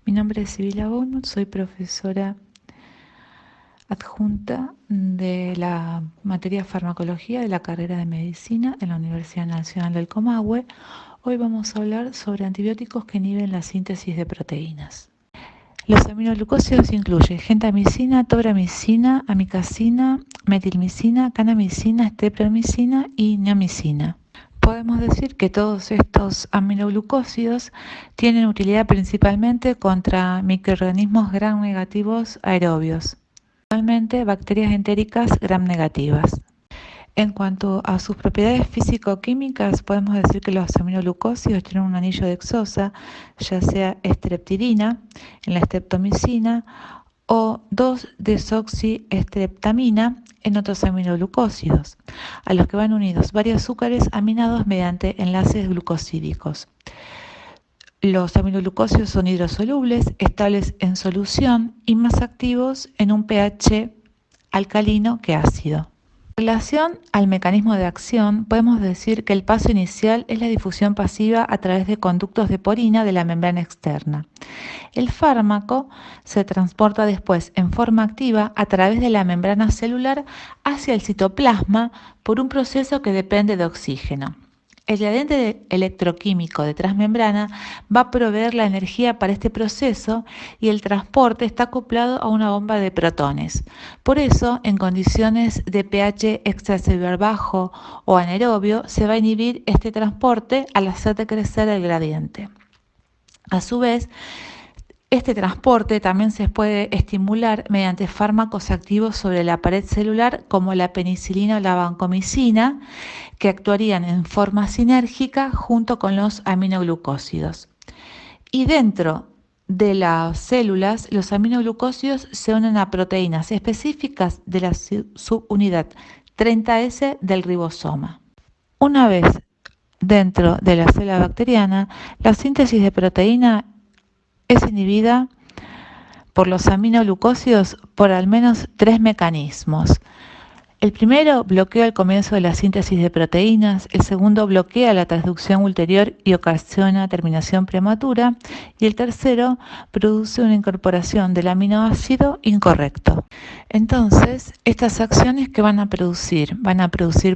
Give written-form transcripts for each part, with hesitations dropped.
Mi nombre es Sibila Bounut, soy profesora adjunta de la materia farmacología de la carrera de medicina en la Universidad Nacional del Comahue. Hoy vamos a hablar sobre antibióticos que inhiben la síntesis de proteínas. Los aminoglucósidos incluyen gentamicina, tobramicina, amikacina, metilmicina, kanamicina, streptomicina y neomicina. Podemos decir que todos estos aminoglucósidos tienen utilidad principalmente contra microorganismos gram negativos aerobios, principalmente bacterias entéricas gram negativas. En cuanto a sus propiedades físico-químicas, podemos decir que los aminoglucósidos tienen un anillo de Exosa, ya sea streptirina en la streptomicina o 2-desoxistreptamina en otros aminoglucósidos, a los que van unidos varios azúcares aminados mediante enlaces glucosídicos. Los aminoglucósidos son hidrosolubles, estables en solución y más activos en un pH alcalino que ácido. En relación al mecanismo de acción, podemos decir que el paso inicial es la difusión pasiva a través de conductos de porina de la membrana externa. El fármaco se transporta después en forma activa a través de la membrana celular hacia el citoplasma por un proceso que depende de oxígeno. El gradiente electroquímico de transmembrana va a proveer la energía para este proceso y el transporte está acoplado a una bomba de protones. Por eso, en condiciones de pH extracelular bajo o anaerobio, se va a inhibir este transporte al hacer decrecer el gradiente. A su vez, este transporte también se puede estimular mediante fármacos activos sobre la pared celular como la penicilina o la vancomicina, que actuarían en forma sinérgica junto con los aminoglucósidos. Y dentro de las células, los aminoglucósidos se unen a proteínas específicas de la subunidad 30S del ribosoma. Una vez dentro de la célula bacteriana, la síntesis de proteína es inhibida por los aminoglucósidos por al menos 3 mecanismos. El primero bloquea el comienzo de la síntesis de proteínas, el segundo bloquea la transducción ulterior y ocasiona terminación prematura, y el tercero produce una incorporación del aminoácido incorrecto. Entonces, estas acciones que van a producir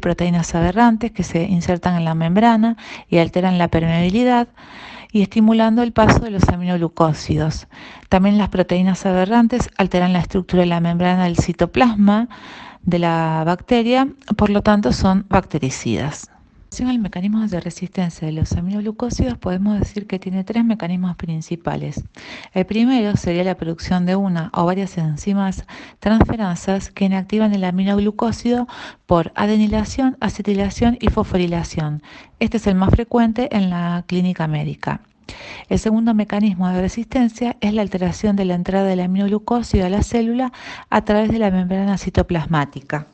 proteínas aberrantes que se insertan en la membrana y alteran la permeabilidad, y estimulando el paso de los aminoglucósidos. También las proteínas aberrantes alteran la estructura de la membrana del citoplasma de la bacteria, por lo tanto son bactericidas. En relación al mecanismo de resistencia de los aminoglucósidos, podemos decir que tiene 3 mecanismos principales. El primero sería la producción de una o varias enzimas transferasas que inactivan el aminoglucósido por adenilación, acetilación y fosforilación. Este es el más frecuente en la clínica médica. El segundo mecanismo de resistencia es la alteración de la entrada del aminoglucósido a la célula a través de la membrana citoplasmática.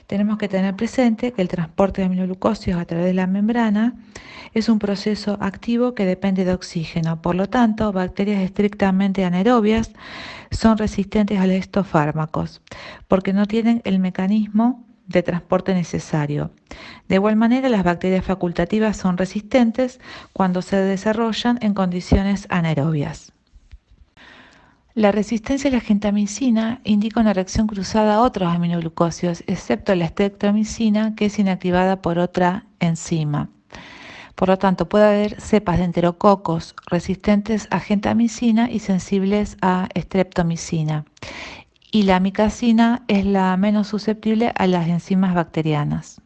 Tenemos que tener presente que el transporte de aminoglucósidos a través de la membrana es un proceso activo que depende de oxígeno. Por lo tanto, bacterias estrictamente anaerobias son resistentes a estos fármacos porque no tienen el mecanismo de transporte necesario. De igual manera, las bacterias facultativas son resistentes cuando se desarrollan en condiciones anaerobias. La resistencia a la gentamicina indica una reacción cruzada a otros aminoglucósidos, excepto la streptomicina, que es inactivada por otra enzima. Por lo tanto, puede haber cepas de enterococos resistentes a gentamicina y sensibles a streptomicina. Y la amikacina es la menos susceptible a las enzimas bacterianas.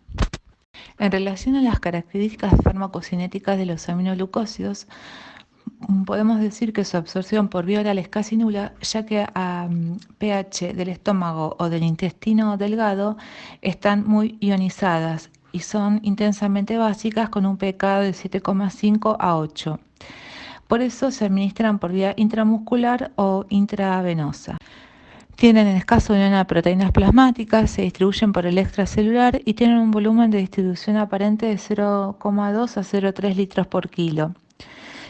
En relación a las características farmacocinéticas de los aminoglucósidos, podemos decir que su absorción por vía oral es casi nula, ya que a pH del estómago o del intestino delgado están muy ionizadas y son intensamente básicas con un pK de 7,5 a 8. Por eso se administran por vía intramuscular o intravenosa. Tienen escaso unión a proteínas plasmáticas, se distribuyen por el extracelular y tienen un volumen de distribución aparente de 0,2 a 0,3 litros por kilo.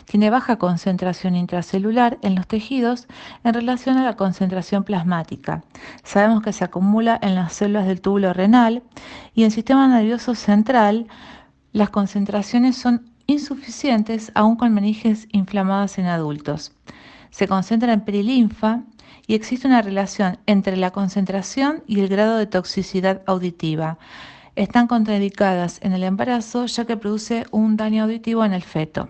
Tiene baja concentración intracelular en los tejidos en relación a la concentración plasmática. Sabemos que se acumula en las células del túbulo renal y en el sistema nervioso central las concentraciones son insuficientes aún con meninges inflamadas en adultos. Se concentra en perilinfa y existe una relación entre la concentración y el grado de toxicidad auditiva. Están contraindicadas en el embarazo ya que produce un daño auditivo en el feto.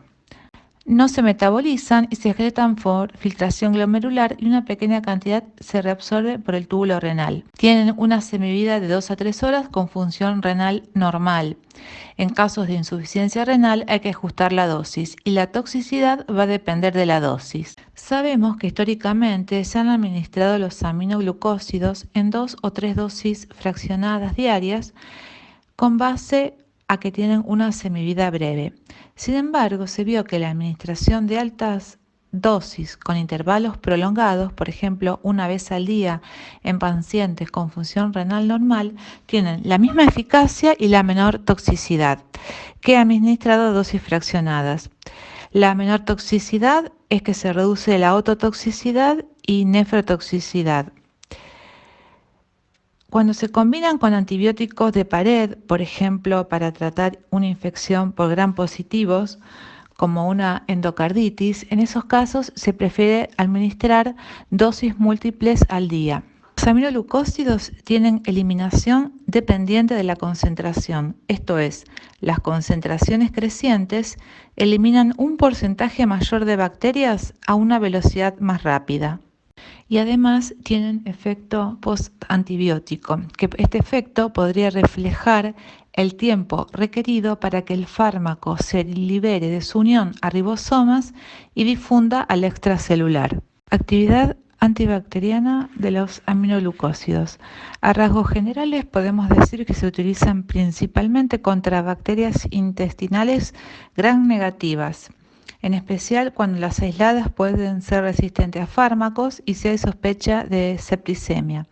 No se metabolizan y se excretan por filtración glomerular y una pequeña cantidad se reabsorbe por el túbulo renal. Tienen una semivida de 2 a 3 horas con función renal normal. En casos de insuficiencia renal hay que ajustar la dosis y la toxicidad va a depender de la dosis. Sabemos que históricamente se han administrado los aminoglucósidos en 2 o 3 dosis fraccionadas diarias con base a que tienen una semivida breve. Sin embargo, se vio que la administración de altas dosis con intervalos prolongados, por ejemplo, una vez al día en pacientes con función renal normal, tienen la misma eficacia y la menor toxicidad que administrado dosis fraccionadas. La menor toxicidad es que se reduce la ototoxicidad y nefrotoxicidad. Cuando se combinan con antibióticos de pared, por ejemplo, para tratar una infección por gram positivos, como una endocarditis, en esos casos se prefiere administrar dosis múltiples al día. Los aminoglucósidos tienen eliminación dependiente de la concentración, esto es, las concentraciones crecientes eliminan un porcentaje mayor de bacterias a una velocidad más rápida. Y además tienen efecto postantibiótico, que este efecto podría reflejar el tiempo requerido para que el fármaco se libere de su unión a ribosomas y difunda al extracelular. Actividad antibacteriana de los aminoglucósidos. A rasgos generales podemos decir que se utilizan principalmente contra bacterias intestinales gram negativas, en especial cuando las aisladas pueden ser resistentes a fármacos y si hay sospecha de septicemia.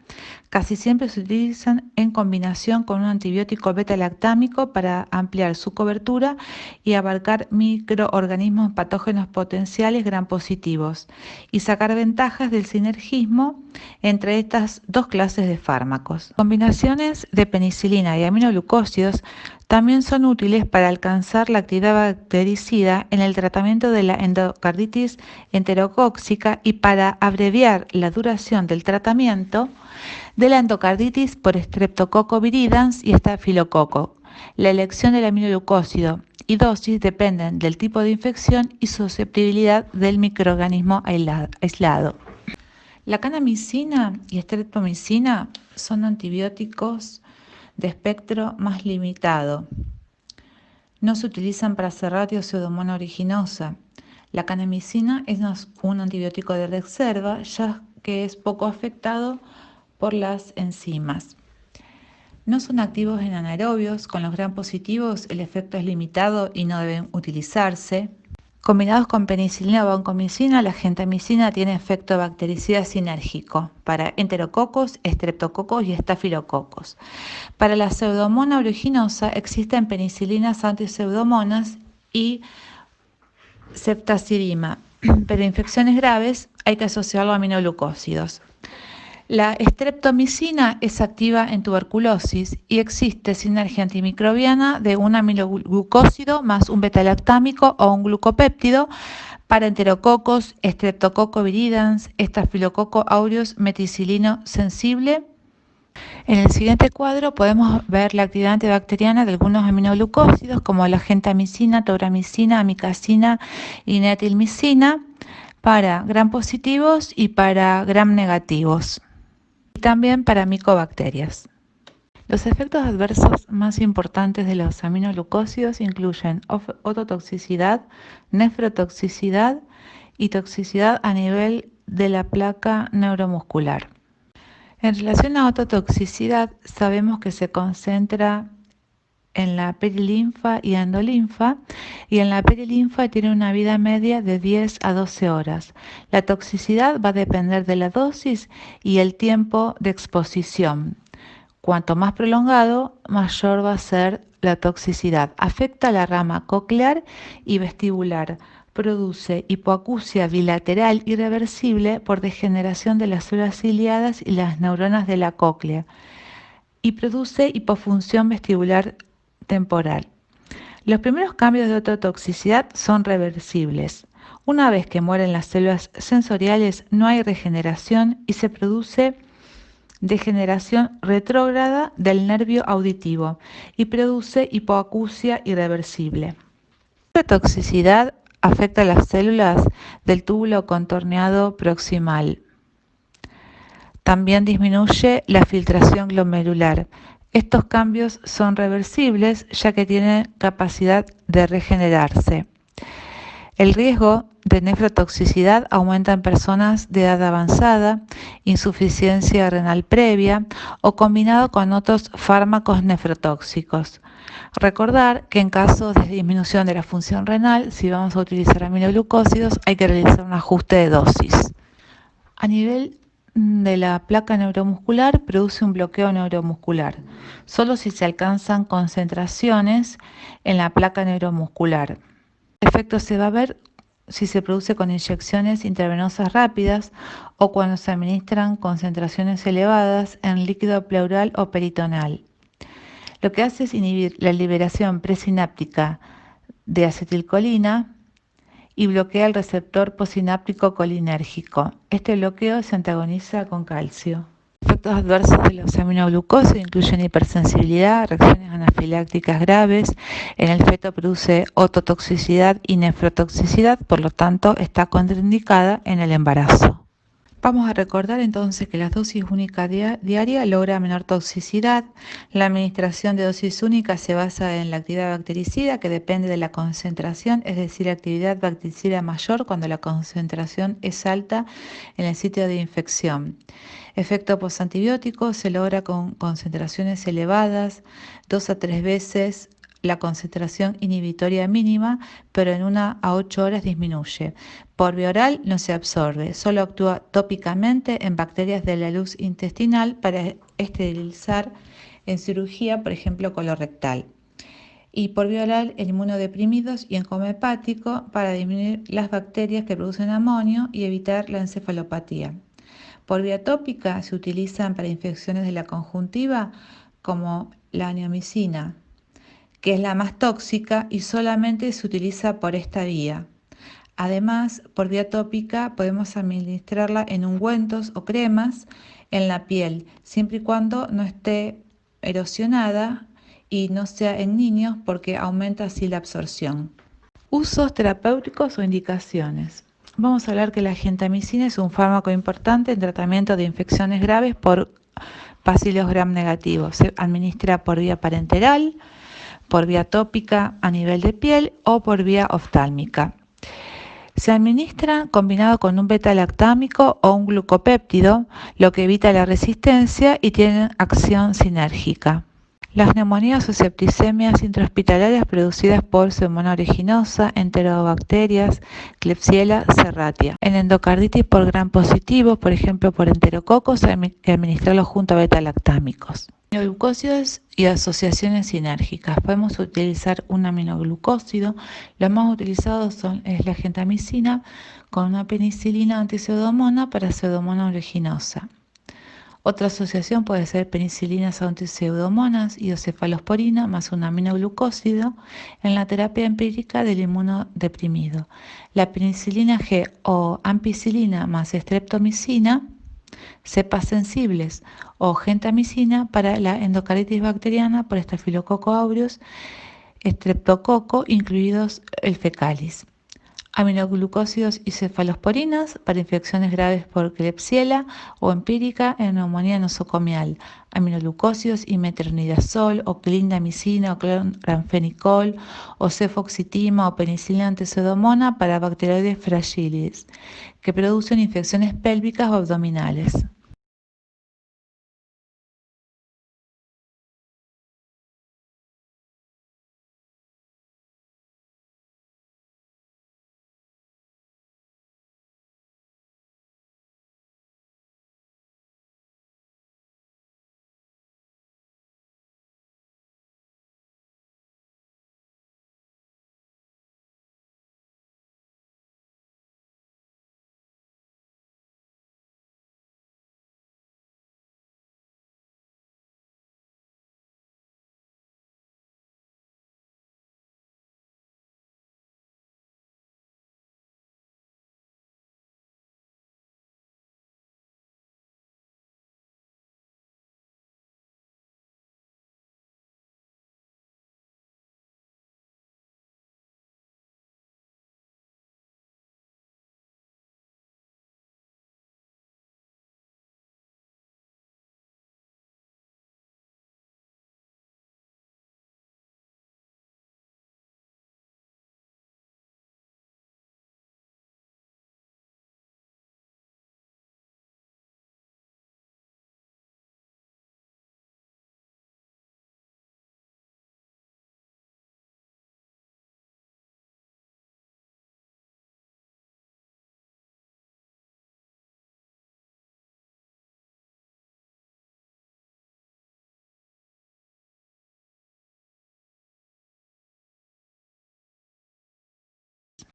Casi siempre se utilizan en combinación con un antibiótico beta-lactámico para ampliar su cobertura y abarcar microorganismos patógenos potenciales gram positivos y sacar ventajas del sinergismo entre estas dos clases de fármacos. Combinaciones de penicilina y aminoglucósidos también son útiles para alcanzar la actividad bactericida en el tratamiento de la endocarditis enterocóxica y para abreviar la duración del tratamiento de la endocarditis por Streptococcus viridans y estafilococo. La elección del aminoglucósido y dosis dependen del tipo de infección y susceptibilidad del microorganismo aislado. La kanamicina y streptomicina son antibióticos de espectro más limitado. No se utilizan para Serratia o Pseudomonas aeruginosa. La kanamicina es un antibiótico de reserva, ya que es poco afectado por las enzimas. No son activos en anaerobios, con los gram positivos el efecto es limitado y no deben utilizarse. Combinados con penicilina o vancomicina, la gentamicina tiene efecto bactericida sinérgico para enterococos, estreptococos y estafilococos. Para la Pseudomonas aeruginosa existen penicilinas antipseudomonas y ceftazidima, pero en infecciones graves hay que asociarlo a aminoglucósidos. La streptomicina es activa en tuberculosis y existe sinergia antimicrobiana de un aminoglucósido más un beta-lactámico o un glucopéptido para enterococos, Streptococcus viridans, Staphylococcus aureus meticilino sensible. En el siguiente cuadro podemos ver la actividad antibacteriana de algunos aminoglucósidos como la gentamicina, tobramicina, amicacina y netilmicina para gram positivos y para gram negativos. También para micobacterias. Los efectos adversos más importantes de los aminoglucósidos incluyen ototoxicidad, nefrotoxicidad y toxicidad a nivel de la placa neuromuscular. En relación a ototoxicidad, sabemos que se concentra en la perilinfa y endolinfa, y en la perilinfa tiene una vida media de 10 a 12 horas. La toxicidad va a depender de la dosis y el tiempo de exposición. Cuanto más prolongado, mayor va a ser la toxicidad. Afecta la rama coclear y vestibular. Produce hipoacusia bilateral irreversible por degeneración de las células ciliadas y las neuronas de la cóclea. Y produce hipofunción vestibular temporal. Los primeros cambios de ototoxicidad son reversibles. Una vez que mueren las células sensoriales, no hay regeneración y se produce degeneración retrógrada del nervio auditivo y produce hipoacusia irreversible. La toxicidad afecta a las células del túbulo contorneado proximal. También disminuye la filtración glomerular. Estos cambios son reversibles ya que tienen capacidad de regenerarse. El riesgo de nefrotoxicidad aumenta en personas de edad avanzada, insuficiencia renal previa o combinado con otros fármacos nefrotóxicos. Recordar que en caso de disminución de la función renal, si vamos a utilizar aminoglucósidos, hay que realizar un ajuste de dosis. A nivel de la placa neuromuscular, produce un bloqueo neuromuscular, solo si se alcanzan concentraciones en la placa neuromuscular. El efecto se va a ver si se produce con inyecciones intravenosas rápidas o cuando se administran concentraciones elevadas en líquido pleural o peritoneal. Lo que hace es inhibir la liberación presináptica de acetilcolina y bloquea el receptor postsináptico colinérgico. Este bloqueo se antagoniza con calcio. Efectos adversos de los aminoglucósidos incluyen hipersensibilidad, reacciones anafilácticas graves. En el feto produce ototoxicidad y nefrotoxicidad, por lo tanto está contraindicada en el embarazo. Vamos a recordar entonces que la dosis única diaria logra menor toxicidad. La administración de dosis única se basa en la actividad bactericida, que depende de la concentración, es decir, actividad bactericida mayor cuando la concentración es alta en el sitio de infección. Efecto postantibiótico se logra con concentraciones elevadas, 2 a 3 veces la concentración inhibitoria mínima, pero en 1 a 8 horas disminuye. Por vía oral no se absorbe, solo actúa tópicamente en bacterias de la luz intestinal para esterilizar en cirugía, por ejemplo, colorectal. Y por vía oral en inmunodeprimidos y en coma hepático para disminuir las bacterias que producen amonio y evitar la encefalopatía. Por vía tópica se utilizan para infecciones de la conjuntiva como la aniomicina, que es la más tóxica y solamente se utiliza por esta vía. Además, por vía tópica podemos administrarla en ungüentos o cremas en la piel, siempre y cuando no esté erosionada y no sea en niños porque aumenta así la absorción. Usos terapéuticos o indicaciones. Vamos a hablar que la gentamicina es un fármaco importante en tratamiento de infecciones graves por bacilos gram negativos. Se administra por vía parenteral, por vía tópica a nivel de piel o por vía oftálmica. Se administra combinado con un beta-lactámico o un glucopéptido, lo que evita la resistencia y tiene acción sinérgica. Las neumonías o septicemias intrahospitalarias producidas por Pseudomonas aeruginosa, enterobacterias, Klebsiella serratia. En endocarditis por gram positivo, por ejemplo por enterococos, hay que administrarlo junto a beta-lactámicos. Aminoglucósidos y asociaciones sinérgicas. Podemos utilizar un aminoglucósido. Los más utilizados es la gentamicina con una penicilina antipseudomonas para Pseudomonas aeruginosa. Otra asociación puede ser penicilinas antipseudomonas y cefalosporina más un aminoglucósido en la terapia empírica del inmunodeprimido. La penicilina G o ampicilina más streptomicina, cepas sensibles o gentamicina para la endocarditis bacteriana por Staphylococcus aureus, estreptococo, incluidos el fecalis. Aminoglucósidos y cefalosporinas para infecciones graves por Klebsiella o empírica en neumonía nosocomial. Aminoglucósidos y metronidazol o clindamicina o cloranfenicol o cefoxitima o penicilina antipseudomonas para bacteroides fragilis que producen infecciones pélvicas o abdominales.